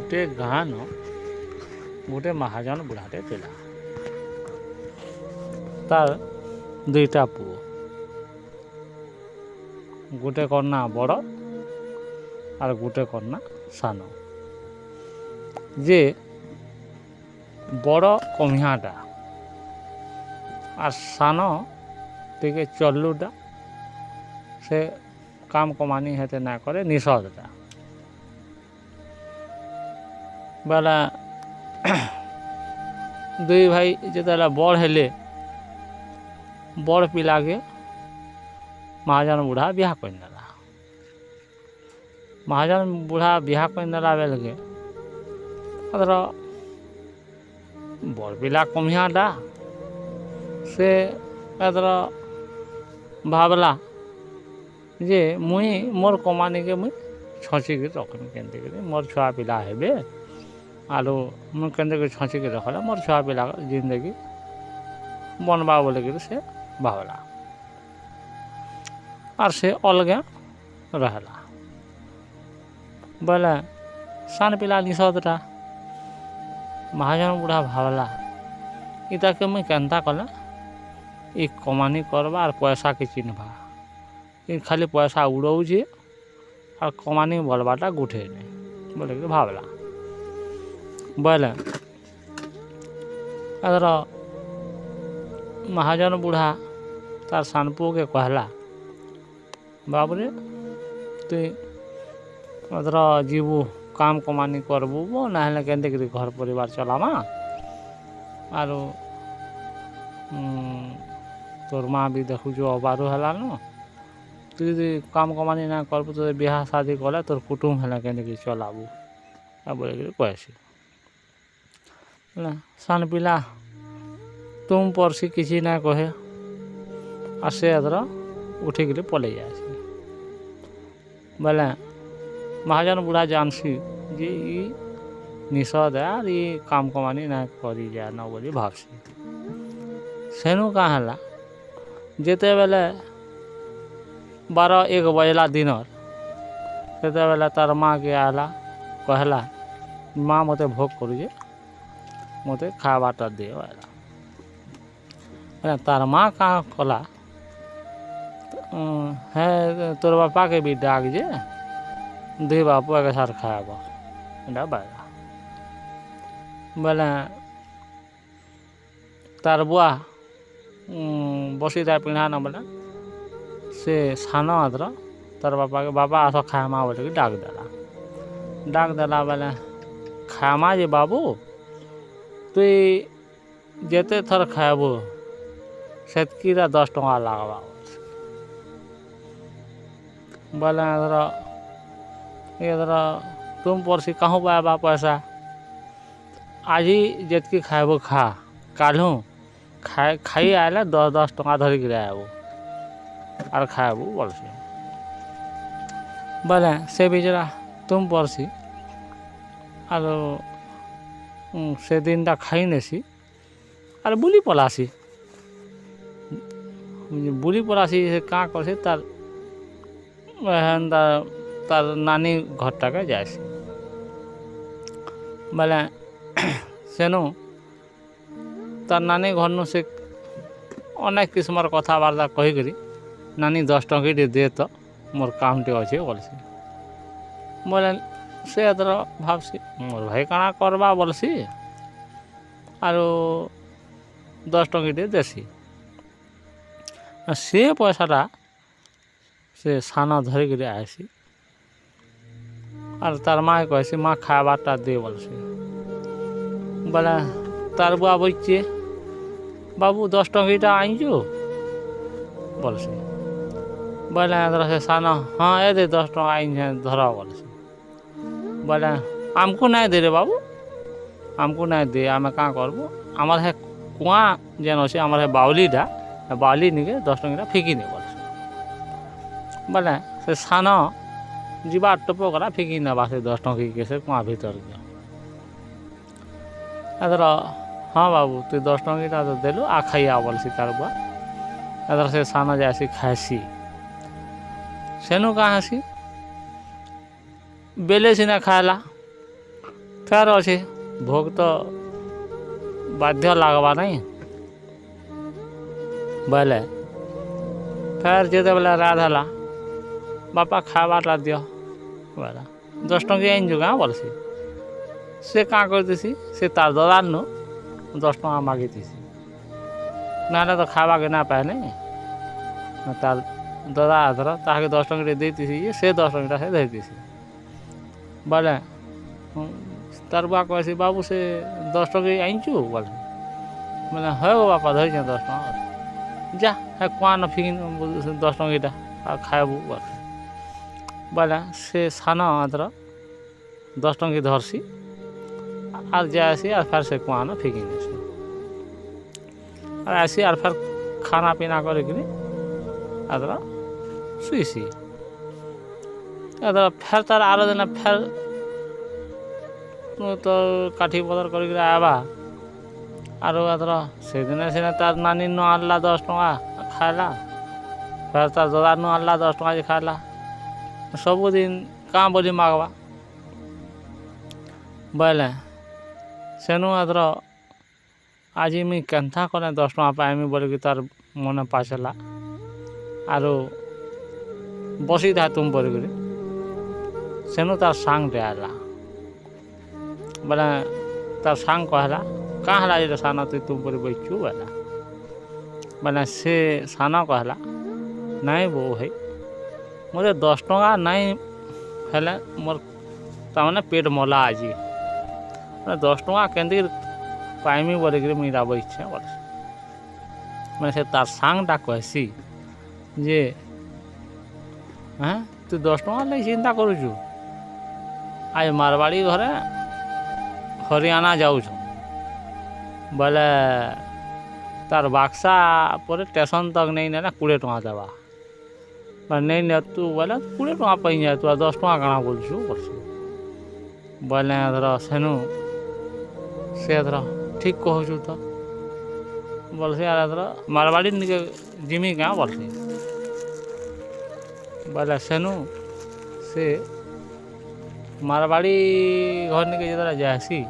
गोटे गाँव गोटे महाजन बुढ़ाटे थिला तार दुईटा पुओ गोटे कन्या बड़ और गोटे कन्या सान जे बड़ कमियाटा और सान टे चलुटा से काम कमानी हेते ना करे निषदटा बेला दुई भाई जिते बड़ हेले बड़ पिला के महाजन बुढ़ा बिहा करदेला महाजन बुढ़ा बिहा करदेला बेल के अदर बड़ पिला कमियाटा से अदर भावला जे मुई मोर कमानी के मुई छचिक रखमी केंदे मोर छुआ पिला हेबे आलू मुझे केंद्र छचिक रखला मोर छुआ पिला जिंदगी बनवा बोले से भावला और से अलगे रहला बोले सान पिला निषदटा महाजन बुढ़ा भावला इता के मुई केनता कला ई कमानी करवा और पैसा के चिन्हवा ई खाली पैसा उड़ाऊे और कमानी बोलवाटा गुठे नहीं बोले कि भावला बोले अदर महाजन बुढ़ा तार सानपु के कहला बाबूरे तु अदर जीवु काम कमानी करबू ना केंदे घर परिवार चलामा और तोर माँ भी देखु जो अबारू है न तु काम कमानी ना करबू तो बिहा शादी कले तोर कुटुम है केंदे चलाबू बोले कहसी सान पिला तुम परसी किसी ना कहे और से अदर उठिक पलि जाए बोले महाजन बुढ़ा जानसी जे निषद यार ये काम कमानी ना करी जाए न बोली भावसी सेनु कहाँ है जिते बेले 12-1 बजला दिन से बेले तार माँ के आला कहला माँ मत भोग करुजे मत खावाटा दे तार माँ कहाँ कला है तोर बापा के भी डाक जे दुई बापू एक साथ खाब बायला बोले तार बुआ बसीदा पिढ़ा न बोले से सान आदर तार बापा के बापा आस खामा बोले कि डाक देला बोले खामा जे बाबू तु जेते थर खाबू सेतकीरा 10 टका लगवा बोले इधर तुम परसी कहूँ पाबा पैसा आज ही जितकी खाबू खा कालू खाई आए 10 टका धरिक आबू और खाबू बोलसी बोले से बेचारा तुम परसी और से दिन खाई नेसी और बुली पलासी से कहाँ करसी तार तार नानी घरटा के जाएसी बोले सेनु तार नानी घर नु से अनेक किस्मर कथबार्ता कहीकि नानी 10 टंकी दे तो मोर काम टे अच्छे बोलसी बोले से अदर भावसी मोर भाई काना करवा बोलसी और 10 टंकी देसी से पैसाटा से सान धरिक आसी और तार माँ कहसी माँ खाबाटा दे बोलसी बोले तार बुआ बच्चे बाबू 10 टंकीटा आईजु बोलसी बोले से सान हाँ ए दे 10 टका आई धर बोलसी बोले आमको नहीं दे रे बाबू आमको नहीं दे आम क्या करबू आमार है कुआ जेन अच्छे आमार है बाउलीटा बाउली निके 10 टंकीटा फिकी नहीं बोलसी बोले से सान जीवा टप करा फिकी नवा से 10 टंकी के से कुआ भीतर गया अदर हाँ बाबू तु 10 टंकीटा तो देलु आ खाइया बोलसी तार बुआ अदर से सान जासी खासी सेनु कहाँ सी बेले सीना खाला फेर अच्छे भोग तो बाध्य लगवा नहीं बोले फेर जिते बेले रात है बापा खावाटा दियो बोला 10 टंकी आनजु क्या बोलसी से क्या करती से तार ददार नु 10 टका मागी ना तो खावा के ना पाए नहीं तार दादा आधर ताके 10 टंकी देती से 10 टंकी से देती बोले तार बा कहे बाबू से 10 टंकी आनचु बोले मैंने है गो बापा धरी 10 टका जा है कुआ न फिकिन 10 टंकीटा खाबू बोले से सान आधर 10 टंकी धरसी और जासी और फिर से कुआ न फिकिन और ऐसी और फिर खाना पीना करके आदर शुईसी आदर फिर तार आरो दिन फिर तो काठी पदर कर आवा और आदर से दिन सीना तार नानी नु आनला 10 टका खाला फिर तार दादा नु आनला 10 टका खाला सबुदिन कहाँ बोली मागवा बोले सेनु आदर आज मुई केन्था कने 10 टका पाइमी बोले कि तार मन पाचला आरो बसी था तुम बोल सेनु तार सांग टे आला बोले तार सांग कहला कहाँ हला ये साना तुम बोले बैचु बोला बोले से साना कहला नहीं वो है मुझे 10 टका नहीं हेले मोर तमने पेट मोला आज 10 टका केंद्र पाइमी बोले मुई राब इच्छा बोले मैं से तार सांगटा कहसी जे हाँ तू 10 टका लगे चिंता करुचु आज मारवाड़ी घरे हरियाणा जाऊँ बोले तार बाक्सा पर स्टेशन तक नहीं ना 20 टका देवा नहीं ने तू बोले 20 टका पाई जाए तू 10 टका कणा बोलछु बोले धर सेनु से धर ठीक कहूँ तो बोलसी यार धर मारवाड़ी निके जिमी क्या बोलसी बोले सेनु से मारवाड़ी घर निके जरा जासी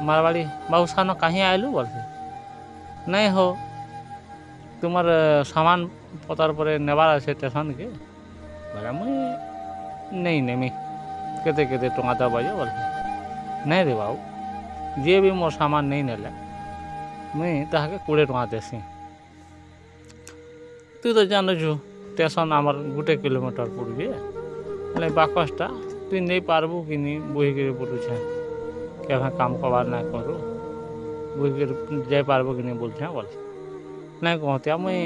मारवाड़ी बाबू सानो कहीं आयलु बोलसी नहीं हो तुम्हार सामान पतार पर नेबार है स्टेशन के बोले मुई नहीं नेमी केते केते टका दबा बोल नहीं रे बाबू जे भी मोर सामान नहीं नेले मुई ताके 20 टका देसी तू तो जानुछु स्टेशन आमर 1 किलोमीटर पड़े बोले बाकसटा तू नहीं पारबू कि नहीं बुहीक बोलुछे क्या काम कबार ना करूँ बुहीक जाई पारबू कि नहीं बोलछे बोल नहीं कहते मुई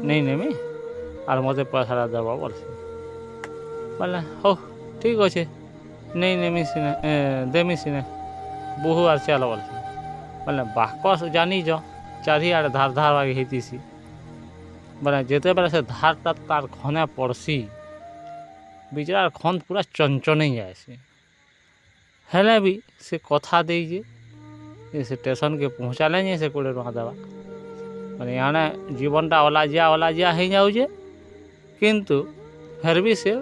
नहीं नेमी और मत पैसा दबा बोल बोले हो ठीक अच्छे नहीं नेमी सिने देमी सिने बहु आर चल बोल बोले बाकस जानी जो चारिआड़े धार धार आगे होती बोले जिते बेले से धारटा तार खने पड़सी बिचार खन पूरा चंचन ही जाए हेले भी से कथा दे से स्टेशन के पहुँचा लें से 20 टका देवा मैंने याने जीवनटा ओलाजिया हो जाऊे किंतु फिर भी से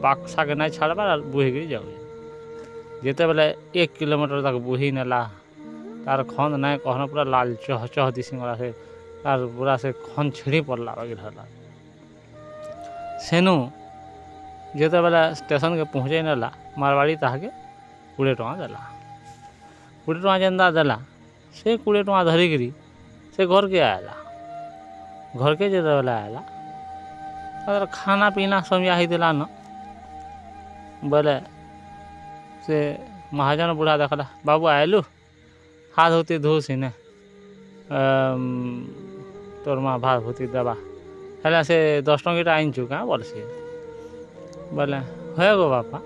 बाक्सा के नहीं छाड़बार बुहीक जाऊे जिते बेले 1 किलोमीटर तक बुही नेला तार खन नहीं कहना पूरा लाल चह चह दिसी से तार पूरा से खन छिड़ी पड़ला बाकी सेनु जिते बेले स्टेशन के पहुँचे नेला मारवाड़ी ताके 20 टका देला 20 टका जेन्दा देला से 20 टका धरिकी से घर के आला घर के जिते बेले आला अगर खाना पीना समझा ही दिला न बोले से महाजन बुढ़ा देखला बाबू आयलु हाथ होती धोसी ने तोर माँ भात होती दबा हेला से 10 टंकीटा आनचु क्या बोलसी बोले है गो बापा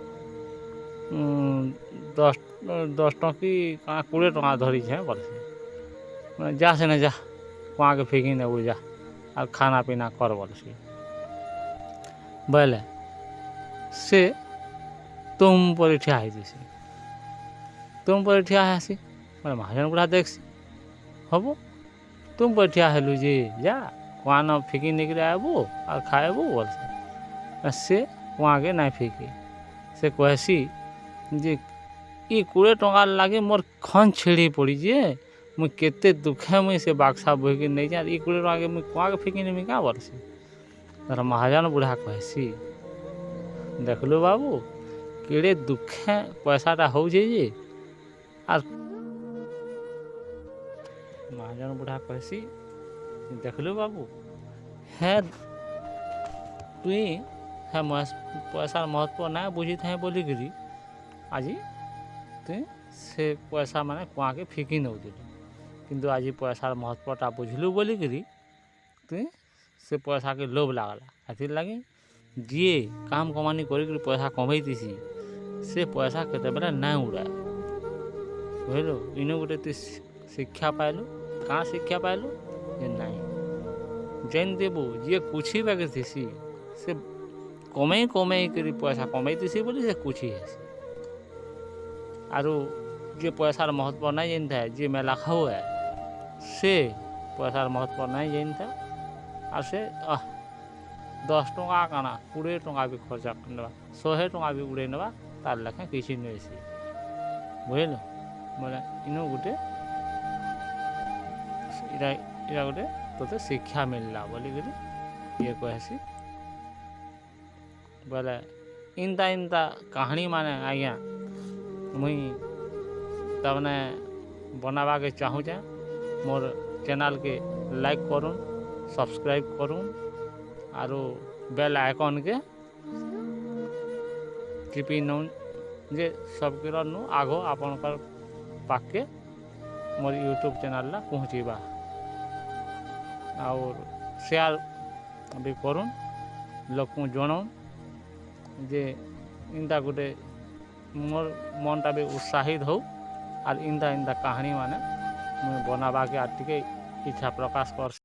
10 टंकी क्या 20 टका धरी है बोलसी जा से जा वहाँ के फेंकी ने वो जा और खाना पीना कर बोलसी बोले से तुम पर ठिया है तुम पर ठिया है बोले महाजन बुढ़ा देखसी हम तुम पर ठिया हेलु जी जा वहाँ न फेंकी निकले आबू और खाएबू बोल से वहाँ के नहीं फेंकी से कहसी जी ଇ 20 टंकार लागे मोर खन छेड़ी पड़ी जे मुई केते दुखे मुई से बाक्सा बोहिकी नहीं जा 20 टंका के मुई कुआ के फेंकी नेमी क्या बोलसी तार महाजन बुढ़ा कहसी देखलु बाबू केड़े दुखे पैसाटा हो जे आर महाजन बुढ़ा कहसी देखलु बाबू है तुई है पैसार महत्व ना बुझी था बोली करी आज तुई से पैसा माने कुआ के फिकी नौ दिलु किंतु आज पैसार महत्वटा बुझलु बोली करी तुई से पैसा के लोभ लागला हाथी लगे जी काम कमानी करी पैसा कमैतीसी से पैसा केते बेला ना उड़ाए बुझलु इनो गोटे तु शिक्षा पाइलु कहाँ शिक्षा पाइलु जे नहीं जेन देबू जी कुछी बागे थीसी से कमे करी पैसा कमैतीसी बोली से कुछी है आरु जे पैसार महत्व नहीं जानता है जे मेला खाऊ है से पैसार महत्व नहीं जानता और से 10 टंका काना 20 टंका भी खर्चा करने 100 टंका भी उड़े ना तार लेखे किसी नहीं सी बुझल बोले इनो गोटे इरा गोटे तो शिक्षा मिलला बोली ये कहसी बोले इनता कहानी माने आज्ञा मुई तमने बनावा के चाहूँ मोर चैनल के लाइक करूँ सब्सक्राइब करूँ आरो बेल आइकन के टिपी नौ जे सबके नु आगो आपनकर पाके मोर यूट्यूब चैनल ला पहुँचीबा और शेयर भी करूँ लोक को जनाऊँ जे इनता गोटे मोर मनटा भी उत्साहित हो और इनता कहानी माने मुझे बनावा के आर टिके इच्छा प्रकाश कर।